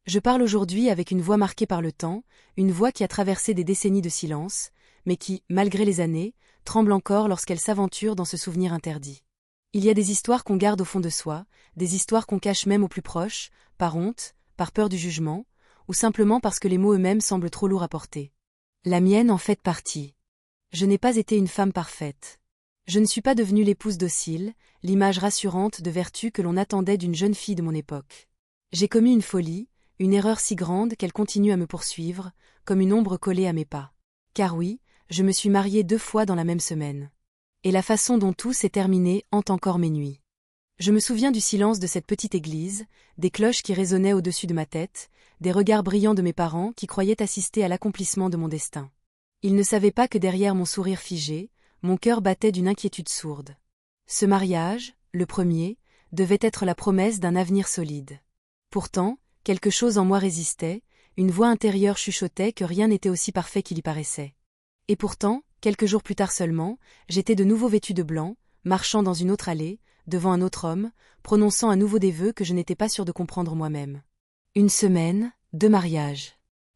Je parle aujourd'hui avec une voix marquée par le temps, une voix qui a traversé des décennies de silence, mais qui, malgré les années, tremble encore lorsqu'elle s'aventure dans ce souvenir interdit. Il y a des histoires qu'on garde au fond de soi, des histoires qu'on cache même aux plus proches, par honte, par peur du jugement, ou simplement parce que les mots eux-mêmes semblent trop lourds à porter. La mienne en fait partie. Je n'ai pas été une femme parfaite. Je ne suis pas devenue l'épouse docile, l'image rassurante de vertu que l'on attendait d'une jeune fille de mon époque. J'ai commis une folie, une erreur si grande qu'elle continue à me poursuivre, comme une ombre collée à mes pas. Car oui, je me suis mariée 2 fois dans la même semaine. Et la façon dont tout s'est terminé hante encore mes nuits. Je me souviens du silence de cette petite église, des cloches qui résonnaient au-dessus de ma tête, des regards brillants de mes parents qui croyaient assister à l'accomplissement de mon destin. Ils ne savaient pas que derrière mon sourire figé, mon cœur battait d'une inquiétude sourde. Ce mariage, le premier, devait être la promesse d'un avenir solide. Pourtant, quelque chose en moi résistait, une voix intérieure chuchotait que rien n'était aussi parfait qu'il y paraissait. Et pourtant, quelques jours plus tard seulement, j'étais de nouveau vêtue de blanc, marchant dans une autre allée, devant un autre homme, prononçant à nouveau des vœux que je n'étais pas sûre de comprendre moi-même. 1 semaine, 2 mariages.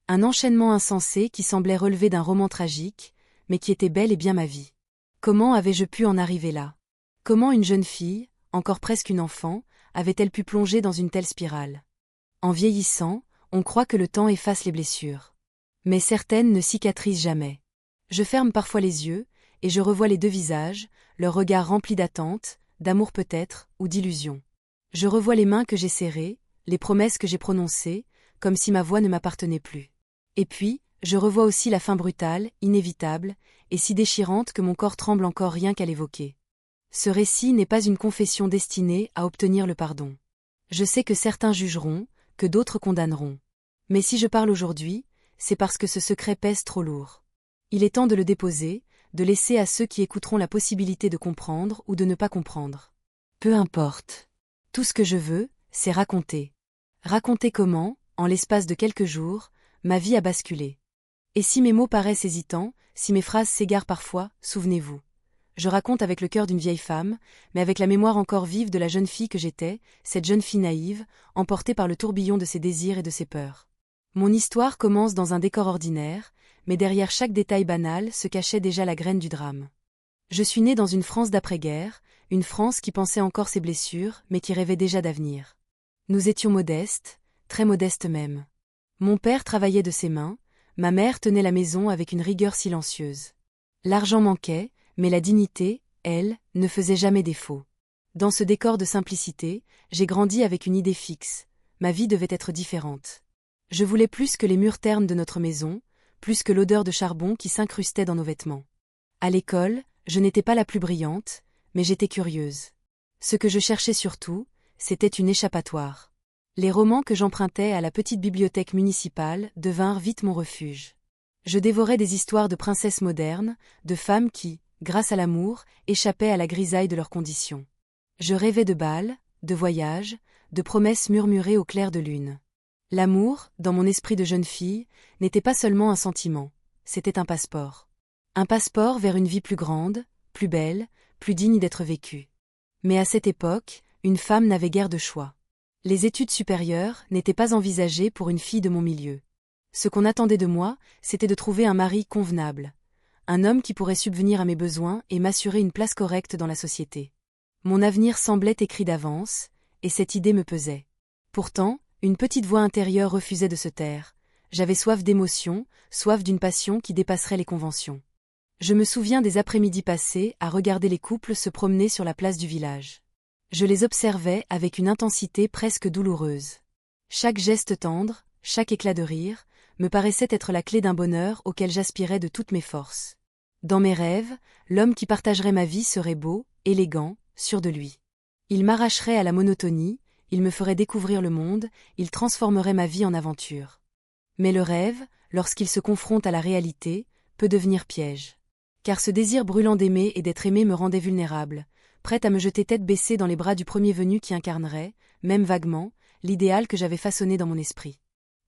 Un enchaînement insensé qui semblait relever d'un roman tragique, mais qui était bel et bien ma vie. Comment avais-je pu en arriver là? Comment une jeune fille, encore presque une enfant, avait-elle pu plonger dans une telle spirale? En vieillissant, on croit que le temps efface les blessures. Mais certaines ne cicatrisent jamais. Je ferme parfois les yeux, et je revois les 2 visages, leurs regards remplis d'attente, d'amour peut-être, ou d'illusion. Je revois les mains que j'ai serrées, les promesses que j'ai prononcées, comme si ma voix ne m'appartenait plus. Et puis, je revois aussi la fin brutale, inévitable, et si déchirante que mon corps tremble encore rien qu'à l'évoquer. Ce récit n'est pas une confession destinée à obtenir le pardon. Je sais que certains jugeront, que d'autres condamneront. Mais si je parle aujourd'hui, c'est parce que ce secret pèse trop lourd. Il est temps de le déposer, de laisser à ceux qui écouteront la possibilité de comprendre ou de ne pas comprendre. Peu importe. Tout ce que je veux, c'est raconter. Raconter comment, en l'espace de quelques jours, ma vie a basculé. Et si mes mots paraissent hésitants, si mes phrases s'égarent parfois, souvenez-vous. Je raconte avec le cœur d'une vieille femme, mais avec la mémoire encore vive de la jeune fille que j'étais, cette jeune fille naïve, emportée par le tourbillon de ses désirs et de ses peurs. Mon histoire commence dans un décor ordinaire, mais derrière chaque détail banal se cachait déjà la graine du drame. Je suis née dans une France d'après-guerre, une France qui pensait encore ses blessures, mais qui rêvait déjà d'avenir. Nous étions modestes, très modestes même. Mon père travaillait de ses mains, ma mère tenait la maison avec une rigueur silencieuse. L'argent manquait, mais la dignité, elle, ne faisait jamais défaut. Dans ce décor de simplicité, j'ai grandi avec une idée fixe, ma vie devait être différente. Je voulais plus que les murs ternes de notre maison, plus que l'odeur de charbon qui s'incrustait dans nos vêtements. À l'école, je n'étais pas la plus brillante, mais j'étais curieuse. Ce que je cherchais surtout, c'était une échappatoire. Les romans que j'empruntais à la petite bibliothèque municipale devinrent vite mon refuge. Je dévorais des histoires de princesses modernes, de femmes qui, grâce à l'amour, échappaient à la grisaille de leurs conditions. Je rêvais de bals, de voyages, de promesses murmurées au clair de lune. L'amour, dans mon esprit de jeune fille, n'était pas seulement un sentiment, c'était un passeport. Un passeport vers une vie plus grande, plus belle, plus digne d'être vécue. Mais à cette époque, une femme n'avait guère de choix. Les études supérieures n'étaient pas envisagées pour une fille de mon milieu. Ce qu'on attendait de moi, c'était de trouver un mari convenable. Un homme qui pourrait subvenir à mes besoins et m'assurer une place correcte dans la société. Mon avenir semblait écrit d'avance, et cette idée me pesait. Pourtant, une petite voix intérieure refusait de se taire. J'avais soif d'émotion, soif d'une passion qui dépasserait les conventions. Je me souviens des après-midi passés à regarder les couples se promener sur la place du village. Je les observais avec une intensité presque douloureuse. Chaque geste tendre, chaque éclat de rire, me paraissait être la clé d'un bonheur auquel j'aspirais de toutes mes forces. Dans mes rêves, l'homme qui partagerait ma vie serait beau, élégant, sûr de lui. Il m'arracherait à la monotonie, il me ferait découvrir le monde, il transformerait ma vie en aventure. Mais le rêve, lorsqu'il se confronte à la réalité, peut devenir piège. Car ce désir brûlant d'aimer et d'être aimé me rendait vulnérable, prête à me jeter tête baissée dans les bras du premier venu qui incarnerait, même vaguement, l'idéal que j'avais façonné dans mon esprit.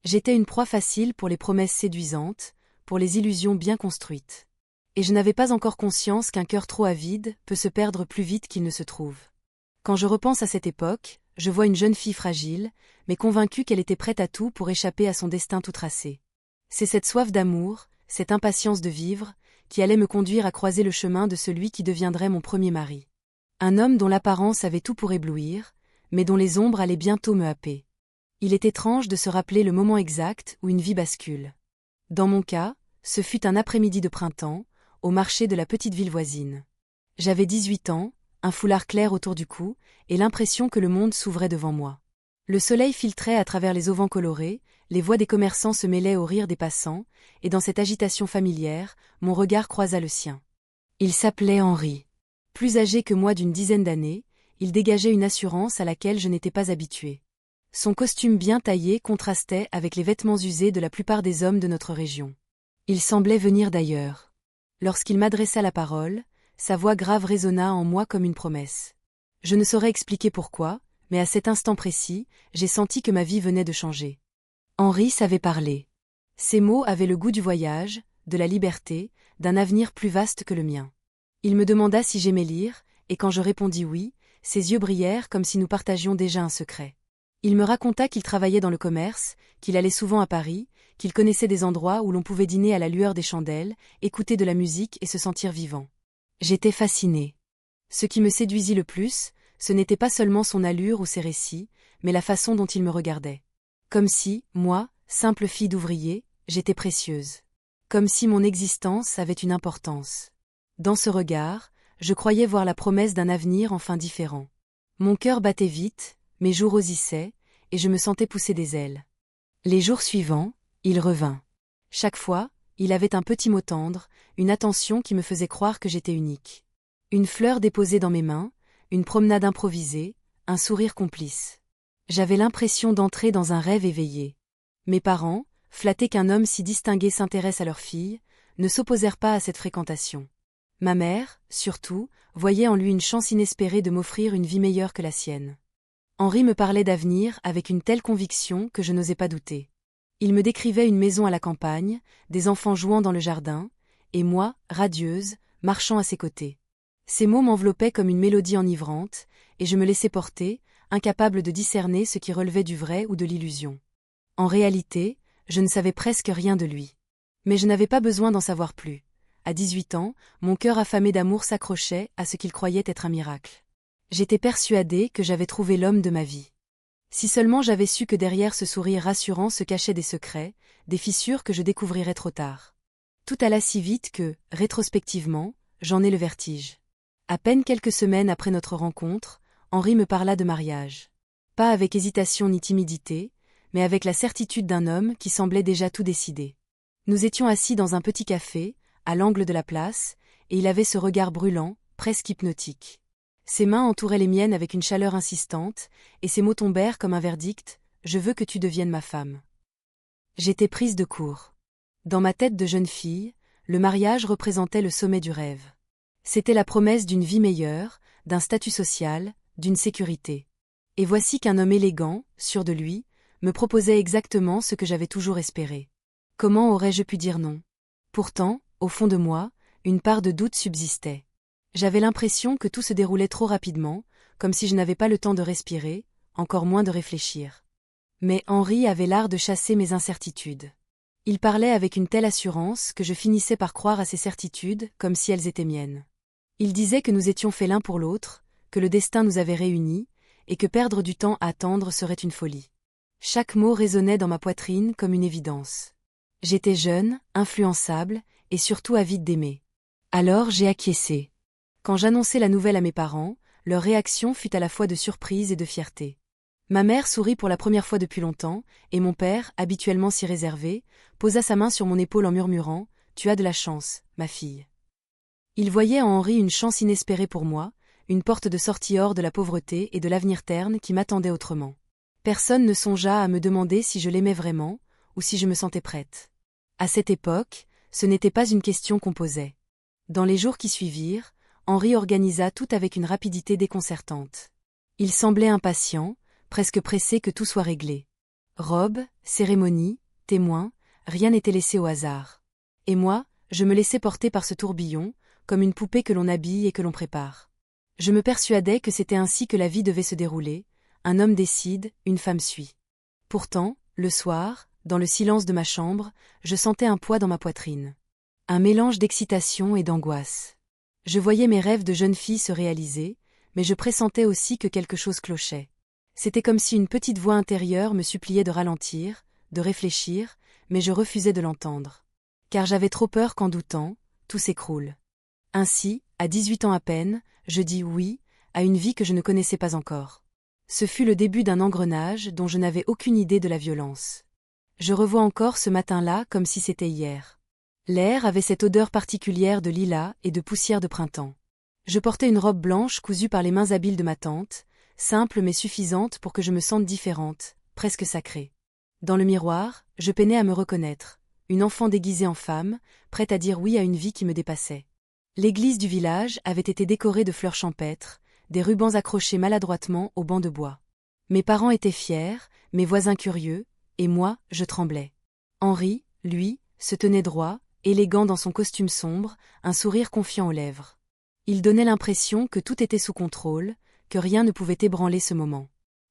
J'étais une proie facile pour les promesses séduisantes, pour les illusions bien construites. Et je n'avais pas encore conscience qu'un cœur trop avide peut se perdre plus vite qu'il ne se trouve. Quand je repense à cette époque, je vois une jeune fille fragile, mais convaincue qu'elle était prête à tout pour échapper à son destin tout tracé. C'est cette soif d'amour, cette impatience de vivre, qui allait me conduire à croiser le chemin de celui qui deviendrait mon premier mari. Un homme dont l'apparence avait tout pour éblouir, mais dont les ombres allaient bientôt me happer. Il est étrange de se rappeler le moment exact où une vie bascule. Dans mon cas, ce fut un après-midi de printemps, au marché de la petite ville voisine. J'avais 18 ans, un foulard clair autour du cou, et l'impression que le monde s'ouvrait devant moi. Le soleil filtrait à travers les auvents colorés, les voix des commerçants se mêlaient aux rires des passants, et dans cette agitation familière, mon regard croisa le sien. Il s'appelait Henri. Plus âgé que moi d'une dizaine d'années, il dégageait une assurance à laquelle je n'étais pas habitué. Son costume bien taillé contrastait avec les vêtements usés de la plupart des hommes de notre région. Il semblait venir d'ailleurs. Lorsqu'il m'adressa la parole, sa voix grave résonna en moi comme une promesse. Je ne saurais expliquer pourquoi, mais à cet instant précis, j'ai senti que ma vie venait de changer. Henri savait parler. Ses mots avaient le goût du voyage, de la liberté, d'un avenir plus vaste que le mien. Il me demanda si j'aimais lire, et quand je répondis oui, ses yeux brillèrent comme si nous partagions déjà un secret. Il me raconta qu'il travaillait dans le commerce, qu'il allait souvent à Paris, qu'il connaissait des endroits où l'on pouvait dîner à la lueur des chandelles, écouter de la musique et se sentir vivant. J'étais fascinée. Ce qui me séduisit le plus, ce n'était pas seulement son allure ou ses récits, mais la façon dont il me regardait. Comme si, moi, simple fille d'ouvrier, j'étais précieuse. Comme si mon existence avait une importance. Dans ce regard, je croyais voir la promesse d'un avenir enfin différent. Mon cœur battait vite, mes joues rosissaient, et je me sentais pousser des ailes. Les jours suivants, il revint. Chaque fois, il avait un petit mot tendre, une attention qui me faisait croire que j'étais unique. Une fleur déposée dans mes mains, une promenade improvisée, un sourire complice. J'avais l'impression d'entrer dans un rêve éveillé. Mes parents, flattés qu'un homme si distingué s'intéresse à leur fille, ne s'opposèrent pas à cette fréquentation. Ma mère, surtout, voyait en lui une chance inespérée de m'offrir une vie meilleure que la sienne. Henri me parlait d'avenir avec une telle conviction que je n'osais pas douter. Il me décrivait une maison à la campagne, des enfants jouant dans le jardin, et moi, radieuse, marchant à ses côtés. Ces mots m'enveloppaient comme une mélodie enivrante, et je me laissais porter, incapable de discerner ce qui relevait du vrai ou de l'illusion. En réalité, je ne savais presque rien de lui. Mais je n'avais pas besoin d'en savoir plus. À 18 ans, mon cœur affamé d'amour s'accrochait à ce qu'il croyait être un miracle. J'étais persuadée que j'avais trouvé l'homme de ma vie. Si seulement j'avais su que derrière ce sourire rassurant se cachaient des secrets, des fissures que je découvrirais trop tard. Tout alla si vite que, rétrospectivement, j'en ai le vertige. À peine quelques semaines après notre rencontre, Henri me parla de mariage. Pas avec hésitation ni timidité, mais avec la certitude d'un homme qui semblait déjà tout décidé. Nous étions assis dans un petit café, à l'angle de la place, et il avait ce regard brûlant, presque hypnotique. Ses mains entouraient les miennes avec une chaleur insistante, et ses mots tombèrent comme un verdict, « Je veux que tu deviennes ma femme ». J'étais prise de court. Dans ma tête de jeune fille, le mariage représentait le sommet du rêve. C'était la promesse d'une vie meilleure, d'un statut social, d'une sécurité. Et voici qu'un homme élégant, sûr de lui, me proposait exactement ce que j'avais toujours espéré. Comment aurais-je pu dire non? Pourtant, au fond de moi, une part de doute subsistait. J'avais l'impression que tout se déroulait trop rapidement, comme si je n'avais pas le temps de respirer, encore moins de réfléchir. Mais Henri avait l'art de chasser mes incertitudes. Il parlait avec une telle assurance que je finissais par croire à ses certitudes comme si elles étaient miennes. Il disait que nous étions faits l'un pour l'autre, que le destin nous avait réunis, et que perdre du temps à attendre serait une folie. Chaque mot résonnait dans ma poitrine comme une évidence. J'étais jeune, influençable, et surtout avide d'aimer. Alors j'ai acquiescé. Quand j'annonçai la nouvelle à mes parents, leur réaction fut à la fois de surprise et de fierté. Ma mère sourit pour la première fois depuis longtemps, et mon père, habituellement si réservé, posa sa main sur mon épaule en murmurant « Tu as de la chance, ma fille ». Il voyait en Henri une chance inespérée pour moi, une porte de sortie hors de la pauvreté et de l'avenir terne qui m'attendait autrement. Personne ne songea à me demander si je l'aimais vraiment, ou si je me sentais prête. À cette époque, ce n'était pas une question qu'on posait. Dans les jours qui suivirent, Henri organisa tout avec une rapidité déconcertante. Il semblait impatient, presque pressé que tout soit réglé. Robe, cérémonie, témoins, rien n'était laissé au hasard. Et moi, je me laissais porter par ce tourbillon, comme une poupée que l'on habille et que l'on prépare. Je me persuadais que c'était ainsi que la vie devait se dérouler, Un homme décide, une femme suit. Pourtant, le soir, dans le silence de ma chambre, je sentais un poids dans ma poitrine. Un mélange d'excitation et d'angoisse. Je voyais mes rêves de jeune fille se réaliser, mais je pressentais aussi que quelque chose clochait. C'était comme si une petite voix intérieure me suppliait de ralentir, de réfléchir, mais je refusais de l'entendre. Car j'avais trop peur qu'en doutant, tout s'écroule. Ainsi, à 18 ans à peine, je dis oui, à une vie que je ne connaissais pas encore. Ce fut le début d'un engrenage dont je n'avais aucune idée de la violence. Je revois encore ce matin-là comme si c'était hier. L'air avait cette odeur particulière de lilas et de poussière de printemps. Je portais une robe blanche cousue par les mains habiles de ma tante, simple mais suffisante pour que je me sente différente, presque sacrée. Dans le miroir, je peinais à me reconnaître, une enfant déguisée en femme, prête à dire oui à une vie qui me dépassait. L'église du village avait été décorée de fleurs champêtres, des rubans accrochés maladroitement au banc de bois. Mes parents étaient fiers, mes voisins curieux, et moi, je tremblais. Henri, lui, se tenait droit, élégant dans son costume sombre, un sourire confiant aux lèvres. Il donnait l'impression que tout était sous contrôle, que rien ne pouvait ébranler ce moment.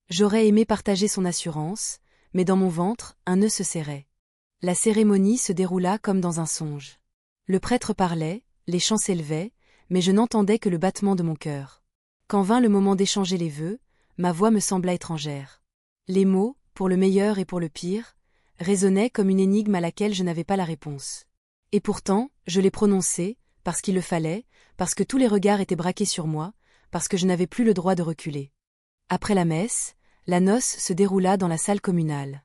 J'aurais aimé partager son assurance, mais dans mon ventre, un nœud se serrait. La cérémonie se déroula comme dans un songe. Le prêtre parlait, les chants s'élevaient, mais je n'entendais que le battement de mon cœur. Quand vint le moment d'échanger les vœux, ma voix me sembla étrangère. Les mots, pour le meilleur et pour le pire, résonnaient comme une énigme à laquelle je n'avais pas la réponse. Et pourtant, je les prononçais, parce qu'il le fallait, parce que tous les regards étaient braqués sur moi, parce que je n'avais plus le droit de reculer. Après la messe, la noce se déroula dans la salle communale.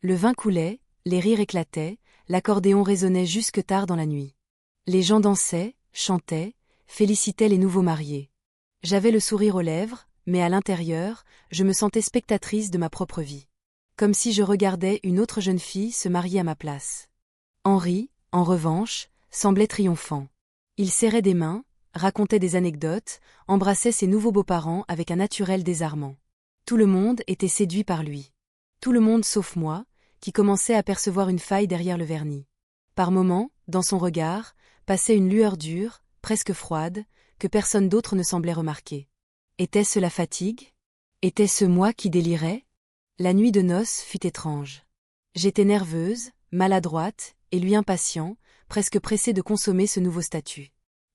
Le vin coulait, les rires éclataient, l'accordéon résonnait jusque tard dans la nuit. Les gens dansaient, chantaient, félicitaient les nouveaux mariés. J'avais le sourire aux lèvres, mais à l'intérieur, je me sentais spectatrice de ma propre vie. Comme si je regardais une autre jeune fille se marier à ma place. Henri, en revanche, semblait triomphant. Il serrait des mains, racontait des anecdotes, embrassait ses nouveaux beaux-parents avec un naturel désarmant. Tout le monde était séduit par lui. Tout le monde sauf moi, qui commençait à percevoir une faille derrière le vernis. Par moments, dans son regard, passait une lueur dure, presque froide, que personne d'autre ne semblait remarquer. Était-ce la fatigue? Était-ce moi qui délirais? La nuit de noces fut étrange. J'étais nerveuse, maladroite, et lui impatient, presque pressé de consommer ce nouveau statut.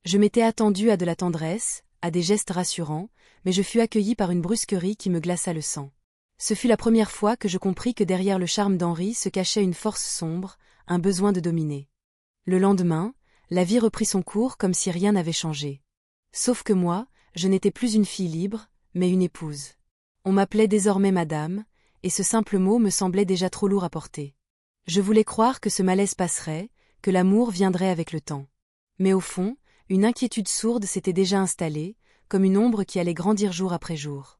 Je m'étais attendue à de la tendresse, à des gestes rassurants, mais je fus accueillie par une brusquerie qui me glaça le sang. Ce fut la première fois que je compris que derrière le charme d'Henri se cachait une force sombre, un besoin de dominer. Le lendemain, la vie reprit son cours comme si rien n'avait changé. Sauf que moi, je n'étais plus une fille libre, mais une épouse. On m'appelait désormais madame, et ce simple mot me semblait déjà trop lourd à porter. Je voulais croire que ce malaise passerait, que l'amour viendrait avec le temps. Mais au fond, une inquiétude sourde s'était déjà installée, comme une ombre qui allait grandir jour après jour.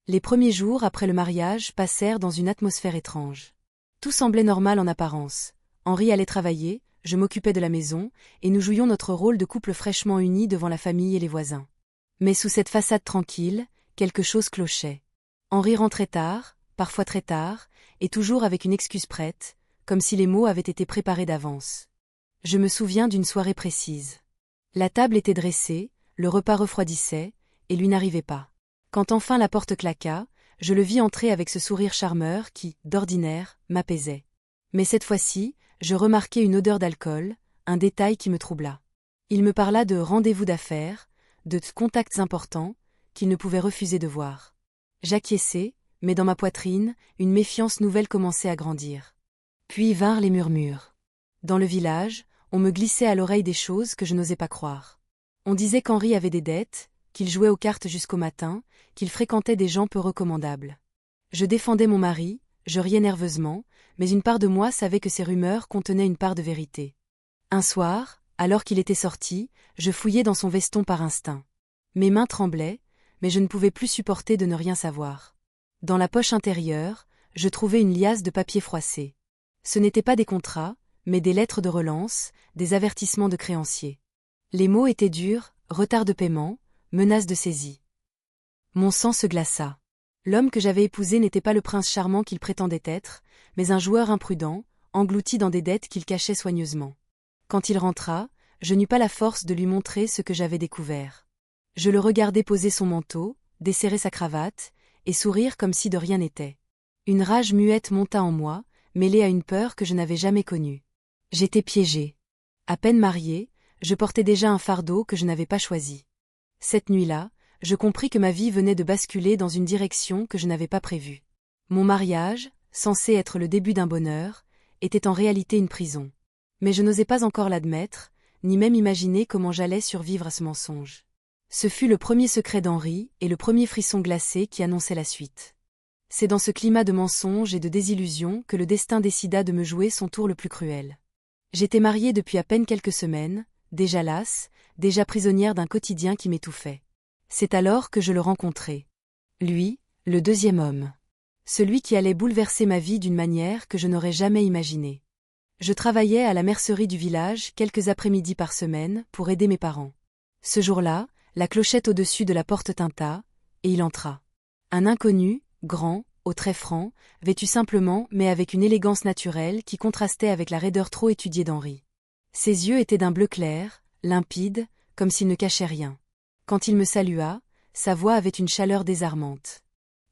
Les premiers jours après le mariage passèrent dans une atmosphère étrange. Tout semblait normal en apparence. Henri allait travailler, je m'occupais de la maison, et nous jouions notre rôle de couple fraîchement unis devant la famille et les voisins. Mais sous cette façade tranquille, quelque chose clochait. Henri rentrait tard, parfois très tard, et toujours avec une excuse prête, comme si les mots avaient été préparés d'avance. Je me souviens d'une soirée précise. La table était dressée, le repas refroidissait, et lui n'arrivait pas. Quand enfin la porte claqua, je le vis entrer avec ce sourire charmeur qui, d'ordinaire, m'apaisait. Mais cette fois-ci, je remarquai une odeur d'alcool, un détail qui me troubla. Il me parla de rendez-vous d'affaires, de contacts importants, qu'il ne pouvait refuser de voir. J'acquiesçai, mais dans ma poitrine, une méfiance nouvelle commençait à grandir. Puis vinrent les murmures. Dans le village, on me glissait à l'oreille des choses que je n'osais pas croire. On disait qu'Henri avait des dettes, qu'il jouait aux cartes jusqu'au matin, qu'il fréquentait des gens peu recommandables. Je défendais mon mari, je riais nerveusement, mais une part de moi savait que ces rumeurs contenaient une part de vérité. Un soir, alors qu'il était sorti, je fouillai dans son veston par instinct. Mes mains tremblaient, mais je ne pouvais plus supporter de ne rien savoir. Dans la poche intérieure, je trouvai une liasse de papier froissé. Ce n'étaient pas des contrats, mais des lettres de relance, des avertissements de créanciers. Les mots étaient durs, retard de paiement, menace de saisie. Mon sang se glaça. L'homme que j'avais épousé n'était pas le prince charmant qu'il prétendait être, mais un joueur imprudent, englouti dans des dettes qu'il cachait soigneusement. Quand il rentra, je n'eus pas la force de lui montrer ce que j'avais découvert. Je le regardai poser son manteau, desserrer sa cravate, et sourire comme si de rien n'était. Une rage muette monta en moi, mêlée à une peur que je n'avais jamais connue. J'étais piégée. À peine mariée, je portais déjà un fardeau que je n'avais pas choisi. Cette nuit-là, je compris que ma vie venait de basculer dans une direction que je n'avais pas prévue. Mon mariage, censé être le début d'un bonheur, était en réalité une prison. Mais je n'osais pas encore l'admettre, ni même imaginer comment j'allais survivre à ce mensonge. Ce fut le premier secret d'Henri et le premier frisson glacé qui annonçait la suite. C'est dans ce climat de mensonges et de désillusions que le destin décida de me jouer son tour le plus cruel. J'étais mariée depuis à peine quelques semaines, déjà lasse, déjà prisonnière d'un quotidien qui m'étouffait. C'est alors que je le rencontrai. Lui, le deuxième homme. Celui qui allait bouleverser ma vie d'une manière que je n'aurais jamais imaginée. Je travaillais à la mercerie du village quelques après-midi par semaine pour aider mes parents. Ce jour-là, la clochette au-dessus de la porte tinta, et il entra. Un inconnu, grand, aux traits francs, vêtu simplement mais avec une élégance naturelle qui contrastait avec la raideur trop étudiée d'Henri. Ses yeux étaient d'un bleu clair, limpide, comme s'il ne cachait rien. Quand il me salua, sa voix avait une chaleur désarmante.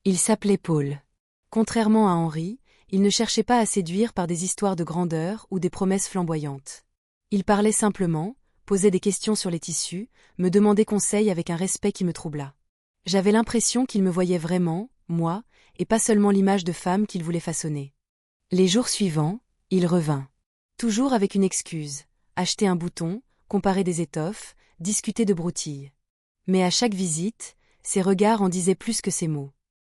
Il s'appelait Paul. Contrairement à Henri, il ne cherchait pas à séduire par des histoires de grandeur ou des promesses flamboyantes. Il parlait simplement, posait des questions sur les tissus, me demandait conseil avec un respect qui me troubla. J'avais l'impression qu'il me voyait vraiment, moi, et pas seulement l'image de femme qu'il voulait façonner. Les jours suivants, il revint. Toujours avec une excuse, acheter un bouton, comparer des étoffes, discuter de broutilles. Mais à chaque visite, ses regards en disaient plus que ses mots.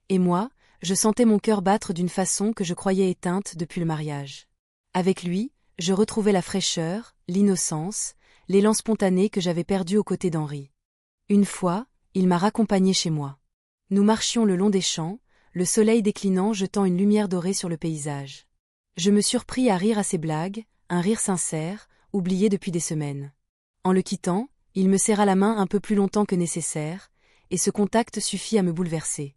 Et moi, je sentais mon cœur battre d'une façon que je croyais éteinte depuis le mariage. Avec lui, je retrouvais la fraîcheur, l'innocence, l'élan spontané que j'avais perdu aux côtés d'Henri. Une fois, il m'a raccompagnée chez moi. Nous marchions le long des champs, le soleil déclinant jetant une lumière dorée sur le paysage. Je me surpris à rire à ses blagues, un rire sincère, oublié depuis des semaines. En le quittant, il me serra la main un peu plus longtemps que nécessaire, et ce contact suffit à me bouleverser.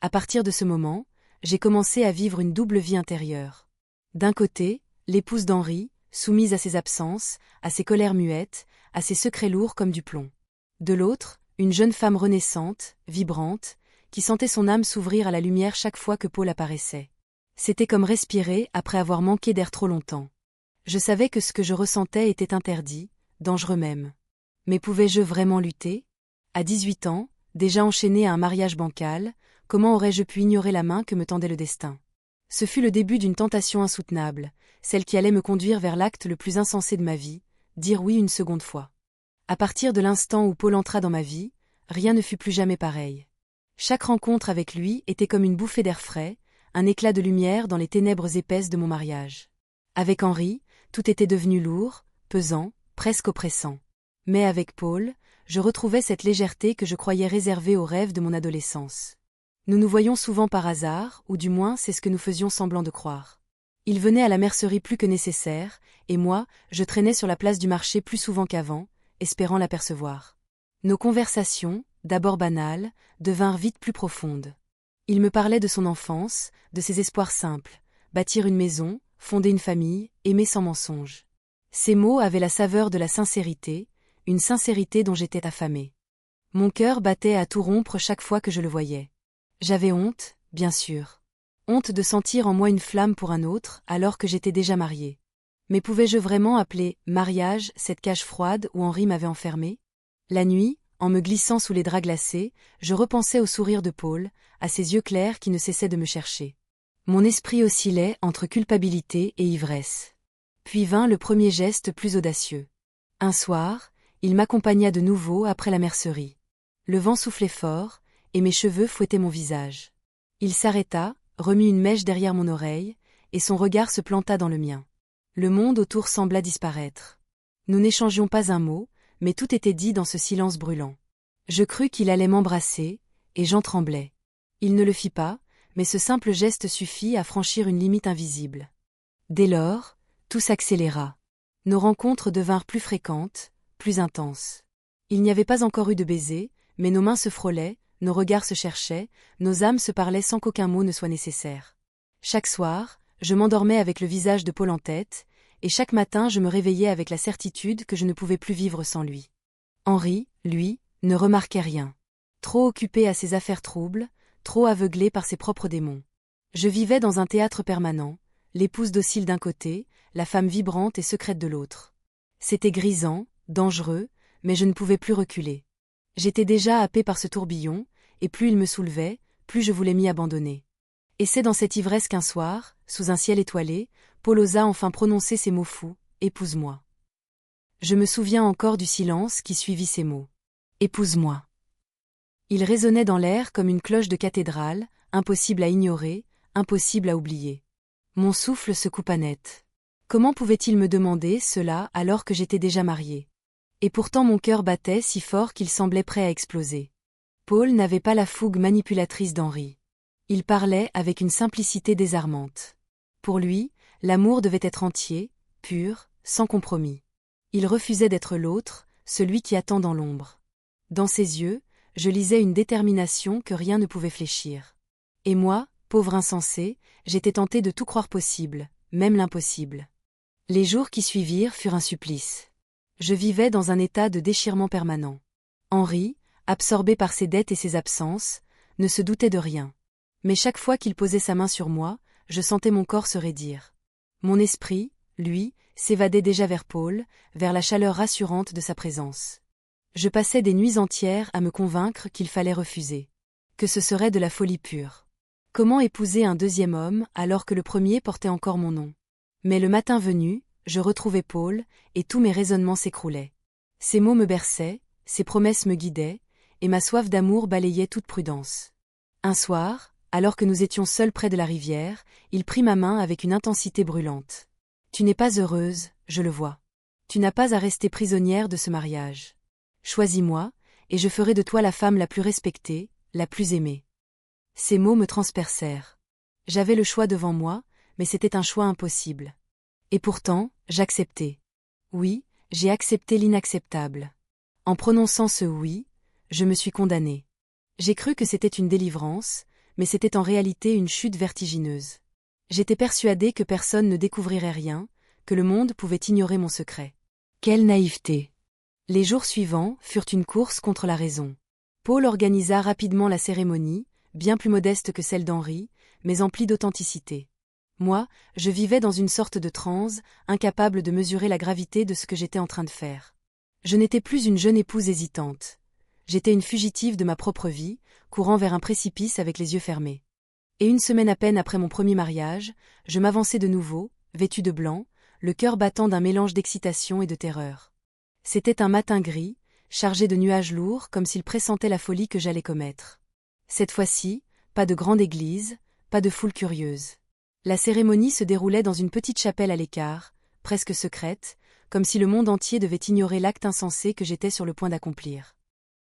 À partir de ce moment, j'ai commencé à vivre une double vie intérieure. D'un côté, l'épouse d'Henri, soumise à ses absences, à ses colères muettes, à ses secrets lourds comme du plomb. De l'autre, une jeune femme renaissante, vibrante, qui sentait son âme s'ouvrir à la lumière chaque fois que Paul apparaissait. C'était comme respirer après avoir manqué d'air trop longtemps. Je savais que ce que je ressentais était interdit, dangereux même. Mais pouvais-je vraiment lutter? À 18 ans, déjà enchaînée à un mariage bancal, comment aurais-je pu ignorer la main que me tendait le destin? Ce fut le début d'une tentation insoutenable, celle qui allait me conduire vers l'acte le plus insensé de ma vie, dire oui une seconde fois. À partir de l'instant où Paul entra dans ma vie, rien ne fut plus jamais pareil. Chaque rencontre avec lui était comme une bouffée d'air frais, un éclat de lumière dans les ténèbres épaisses de mon mariage. Avec Henri, tout était devenu lourd, pesant, presque oppressant. Mais avec Paul, je retrouvais cette légèreté que je croyais réservée aux rêves de mon adolescence. Nous nous voyions souvent par hasard, ou du moins c'est ce que nous faisions semblant de croire. Il venait à la mercerie plus que nécessaire, et moi, je traînais sur la place du marché plus souvent qu'avant, espérant l'apercevoir. Nos conversations, d'abord banales, devinrent vite plus profondes. Il me parlait de son enfance, de ses espoirs simples, bâtir une maison, fonder une famille, aimer sans mensonge. Ces mots avaient la saveur de la sincérité, une sincérité dont j'étais affamée. Mon cœur battait à tout rompre chaque fois que je le voyais. J'avais honte, bien sûr. Honte de sentir en moi une flamme pour un autre, alors que j'étais déjà mariée. Mais pouvais-je vraiment appeler « mariage » cette cage froide où Henri m'avait enfermée? La nuit, en me glissant sous les draps glacés, je repensais au sourire de Paul, à ses yeux clairs qui ne cessaient de me chercher. Mon esprit oscillait entre culpabilité et ivresse. Puis vint le premier geste plus audacieux. Un soir, il m'accompagna de nouveau après la mercerie. Le vent soufflait fort, et mes cheveux fouettaient mon visage. Il s'arrêta, remit une mèche derrière mon oreille, et son regard se planta dans le mien. Le monde autour sembla disparaître. Nous n'échangions pas un mot, mais tout était dit dans ce silence brûlant. Je crus qu'il allait m'embrasser, et j'en tremblais. Il ne le fit pas, mais ce simple geste suffit à franchir une limite invisible. Dès lors, tout s'accéléra. Nos rencontres devinrent plus fréquentes, plus intenses. Il n'y avait pas encore eu de baiser, mais nos mains se frôlaient, nos regards se cherchaient, nos âmes se parlaient sans qu'aucun mot ne soit nécessaire. Chaque soir, je m'endormais avec le visage de Paul en tête, et chaque matin je me réveillais avec la certitude que je ne pouvais plus vivre sans lui. Henri, lui, ne remarquait rien. Trop occupé à ses affaires troubles, trop aveuglée par ses propres démons. Je vivais dans un théâtre permanent, l'épouse docile d'un côté, la femme vibrante et secrète de l'autre. C'était grisant, dangereux, mais je ne pouvais plus reculer. J'étais déjà happée par ce tourbillon, et plus il me soulevait, plus je voulais m'y abandonner. Et c'est dans cette ivresse qu'un soir, sous un ciel étoilé, Paul osa enfin prononcer ces mots fous, « Épouse-moi ». Je me souviens encore du silence qui suivit ces mots. « Épouse-moi ». Il résonnait dans l'air comme une cloche de cathédrale, impossible à ignorer, impossible à oublier. Mon souffle se coupa net. Comment pouvait-il me demander cela alors que j'étais déjà mariée? Et pourtant mon cœur battait si fort qu'il semblait prêt à exploser. Paul n'avait pas la fougue manipulatrice d'Henri. Il parlait avec une simplicité désarmante. Pour lui, l'amour devait être entier, pur, sans compromis. Il refusait d'être l'autre, celui qui attend dans l'ombre. Dans ses yeux, je lisais une détermination que rien ne pouvait fléchir. Et moi, pauvre insensé, j'étais tentée de tout croire possible, même l'impossible. Les jours qui suivirent furent un supplice. Je vivais dans un état de déchirement permanent. Henri, absorbé par ses dettes et ses absences, ne se doutait de rien. Mais chaque fois qu'il posait sa main sur moi, je sentais mon corps se raidir. Mon esprit, lui, s'évadait déjà vers Paul, vers la chaleur rassurante de sa présence. Je passais des nuits entières à me convaincre qu'il fallait refuser. Que ce serait de la folie pure. Comment épouser un deuxième homme alors que le premier portait encore mon nom? Mais le matin venu, je retrouvais Paul, et tous mes raisonnements s'écroulaient. Ses mots me berçaient, ses promesses me guidaient, et ma soif d'amour balayait toute prudence. Un soir, alors que nous étions seuls près de la rivière, il prit ma main avec une intensité brûlante. « Tu n'es pas heureuse, je le vois. Tu n'as pas à rester prisonnière de ce mariage. Choisis-moi, et je ferai de toi la femme la plus respectée, la plus aimée. » Ces mots me transpercèrent. J'avais le choix devant moi, mais c'était un choix impossible. Et pourtant, j'acceptai. Oui, j'ai accepté l'inacceptable. En prononçant ce oui, je me suis condamnée. J'ai cru que c'était une délivrance, mais c'était en réalité une chute vertigineuse. J'étais persuadée que personne ne découvrirait rien, que le monde pouvait ignorer mon secret. Quelle naïveté! Les jours suivants furent une course contre la raison. Paul organisa rapidement la cérémonie, bien plus modeste que celle d'Henri, mais emplie d'authenticité. Moi, je vivais dans une sorte de transe, incapable de mesurer la gravité de ce que j'étais en train de faire. Je n'étais plus une jeune épouse hésitante. J'étais une fugitive de ma propre vie, courant vers un précipice avec les yeux fermés. Et une semaine à peine après mon premier mariage, je m'avançai de nouveau, vêtue de blanc, le cœur battant d'un mélange d'excitation et de terreur. C'était un matin gris, chargé de nuages lourds comme s'il pressentait la folie que j'allais commettre. Cette fois-ci, pas de grande église, pas de foule curieuse. La cérémonie se déroulait dans une petite chapelle à l'écart, presque secrète, comme si le monde entier devait ignorer l'acte insensé que j'étais sur le point d'accomplir.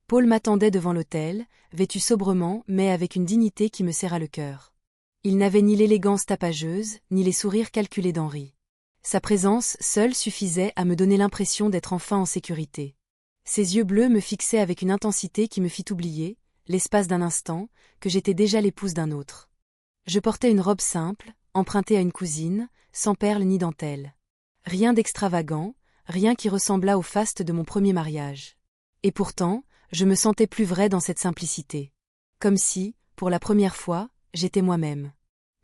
Paul m'attendait devant l'autel, vêtu sobrement mais avec une dignité qui me serra le cœur. Il n'avait ni l'élégance tapageuse, ni les sourires calculés d'Henri. Sa présence seule suffisait à me donner l'impression d'être enfin en sécurité. Ses yeux bleus me fixaient avec une intensité qui me fit oublier, l'espace d'un instant, que j'étais déjà l'épouse d'un autre. Je portais une robe simple, empruntée à une cousine, sans perles ni dentelles. Rien d'extravagant, rien qui ressemblât au faste de mon premier mariage. Et pourtant, je me sentais plus vraie dans cette simplicité. Comme si, pour la première fois, j'étais moi-même.